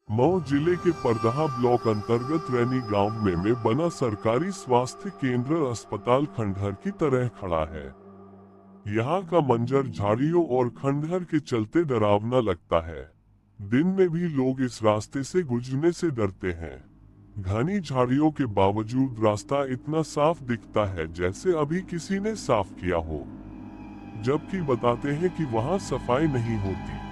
मऊ जिले के परदहा ब्लॉक अंतर्गत रैनी गांव में बना सरकारी स्वास्थ्य केंद्र अस्पताल खंडहर की तरह खड़ा है। यहाँ का मंजर झाड़ियों और खंडहर के चलते डरावना लगता है। दिन में भी लोग इस रास्ते से गुजरने से डरते हैं। घनी झाड़ियों के बावजूद रास्ता इतना साफ दिखता है जैसे अभी किसी ने साफ किया हो, जबकि बताते हैं कि वहाँ सफाई नहीं होती।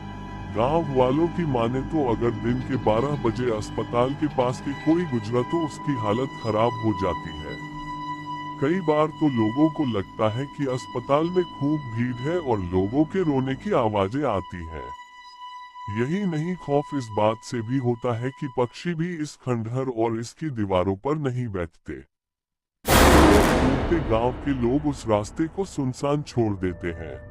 गांव वालों की माने तो अगर दिन के 12 बजे अस्पताल के पास के कोई गुजरा तो उसकी हालत खराब हो जाती है। कई बार तो लोगों को लगता है कि अस्पताल में खूब भीड़ है और लोगों के रोने की आवाजें आती हैं। यही नहीं, खौफ इस बात से भी होता है कि पक्षी भी इस खंडहर और इसकी दीवारों पर नहीं बैठते। पूरे गांव के लोग उस रास्ते को सुनसान छोड़ देते हैं।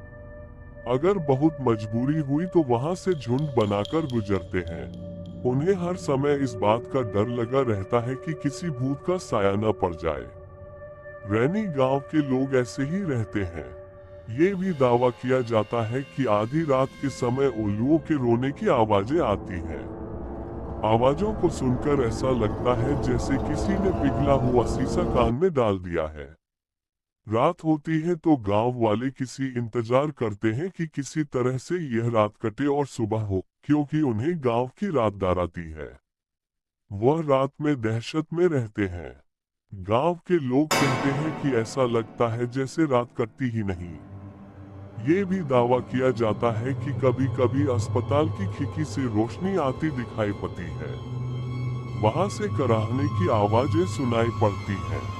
अगर बहुत मजबूरी हुई तो वहां से झुंड बनाकर गुजरते हैं। उन्हें हर समय इस बात का डर लगा रहता है कि किसी भूत का साया न पड़ जाए। रैनी गांव के लोग ऐसे ही रहते हैं। ये भी दावा किया जाता है कि आधी रात के समय उल्लुओं के रोने की आवाजें आती हैं। आवाजों को सुनकर ऐसा लगता है जैसे किसी ने पिघला हुआ शीशा कान में डाल दिया है। रात होती है तो गांव वाले किसी इंतजार करते हैं कि किसी तरह से यह रात कटे और सुबह हो, क्योंकि उन्हें गांव की रात डर आती है। वह रात में दहशत में रहते हैं। गांव के लोग कहते हैं कि ऐसा लगता है जैसे रात कटती ही नहीं। ये भी दावा किया जाता है कि कभी कभी अस्पताल की खिड़की से रोशनी आती दिखाई पड़ती है। वहां से कराहने की आवाजें सुनाई पड़ती हैं।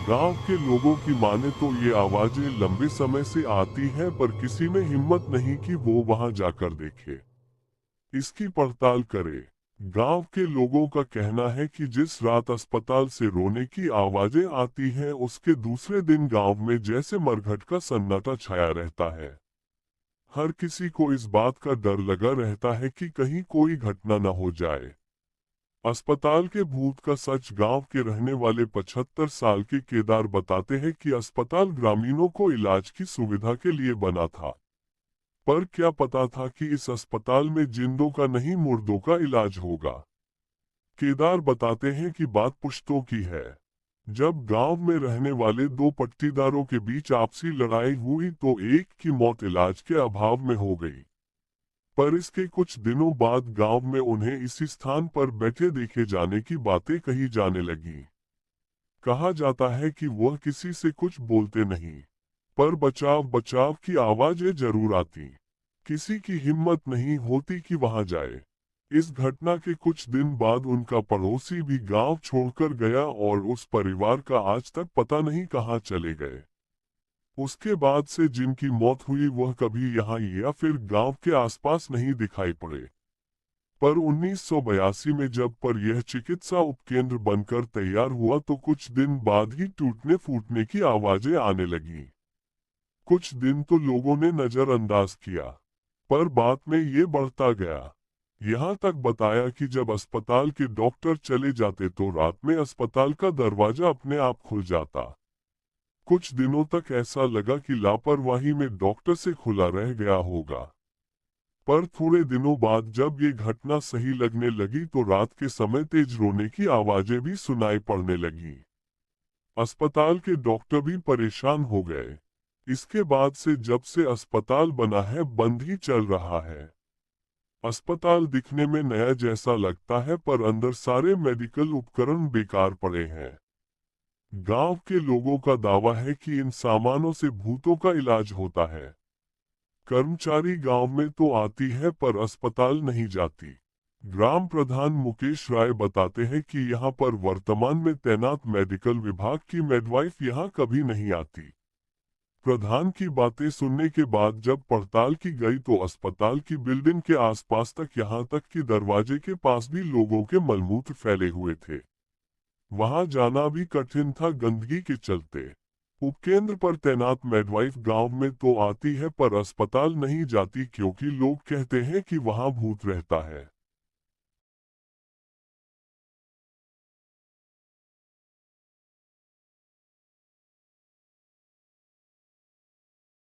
गांव के लोगों की माने तो ये आवाजें लंबे समय से आती हैं, पर किसी में हिम्मत नहीं कि वो वहां जाकर देखे, इसकी पड़ताल करे। गांव के लोगों का कहना है कि जिस रात अस्पताल से रोने की आवाजें आती हैं, उसके दूसरे दिन गांव में जैसे मरघट का सन्नाटा छाया रहता है। हर किसी को इस बात का डर लगा रहता है कि कहीं कोई घटना न हो जाए। अस्पताल के भूत का सच गांव के रहने वाले 75 साल के केदार बताते हैं कि अस्पताल ग्रामीणों को इलाज की सुविधा के लिए बना था, पर क्या पता था कि इस अस्पताल में जिंदों का नहीं मुर्दों का इलाज होगा। केदार बताते हैं कि बात पुश्तों की है। जब गांव में रहने वाले दो पट्टीदारों के बीच आपसी लड़ाई हुई तो एक की मौत इलाज के अभाव में हो गई, पर इसके कुछ दिनों बाद गांव में उन्हें इसी स्थान पर बैठे देखे जाने की बातें कही जाने लगी। कहा जाता है कि वह किसी से कुछ बोलते नहीं, पर बचाव बचाव की आवाजें जरूर आती। किसी की हिम्मत नहीं होती कि वहां जाए। इस घटना के कुछ दिन बाद उनका पड़ोसी भी गांव छोड़कर गया और उस परिवार का आज तक पता नहीं कहां चले गए। उसके बाद से जिनकी मौत हुई वह कभी यहाँ या फिर गांव के आसपास नहीं दिखाई पड़े। पर 1982 में जब पर यह चिकित्सा उपकेंद्र बनकर तैयार हुआ तो कुछ दिन बाद ही टूटने फूटने की आवाजें आने लगी। कुछ दिन तो लोगों ने नजरअंदाज किया, पर बाद में ये बढ़ता गया। यहाँ तक बताया कि जब अस्पताल के डॉक्टर चले जाते तो रात में अस्पताल का दरवाजा अपने आप खुल जाता। कुछ दिनों तक ऐसा लगा कि लापरवाही में डॉक्टर से खुला रह गया होगा, पर थोड़े दिनों बाद जब ये घटना सही लगने लगी तो रात के समय तेज रोने की आवाजें भी सुनाई पड़ने लगी। अस्पताल के डॉक्टर भी परेशान हो गए। इसके बाद से जब से अस्पताल बना है बंद ही चल रहा है। अस्पताल दिखने में नया जैसा लगता है, पर अंदर सारे मेडिकल उपकरण बेकार पड़े हैं। गांव के लोगों का दावा है कि इन सामानों से भूतों का इलाज होता है। कर्मचारी गांव में तो आती है पर अस्पताल नहीं जाती। ग्राम प्रधान मुकेश राय बताते हैं कि यहां पर वर्तमान में तैनात मेडिकल विभाग की मेडवाइफ यहां कभी नहीं आती। प्रधान की बातें सुनने के बाद जब पड़ताल की गई तो अस्पताल की बिल्डिंग के आसपास तक, यहां तक कि दरवाजे के पास भी लोगों के मलमूत्र फैले हुए थे। वहां जाना भी कठिन था गंदगी के चलते। उपकेंद्र पर तैनात मेडवाइफ गांव में तो आती है पर अस्पताल नहीं जाती, क्योंकि लोग कहते हैं कि वहां भूत रहता है।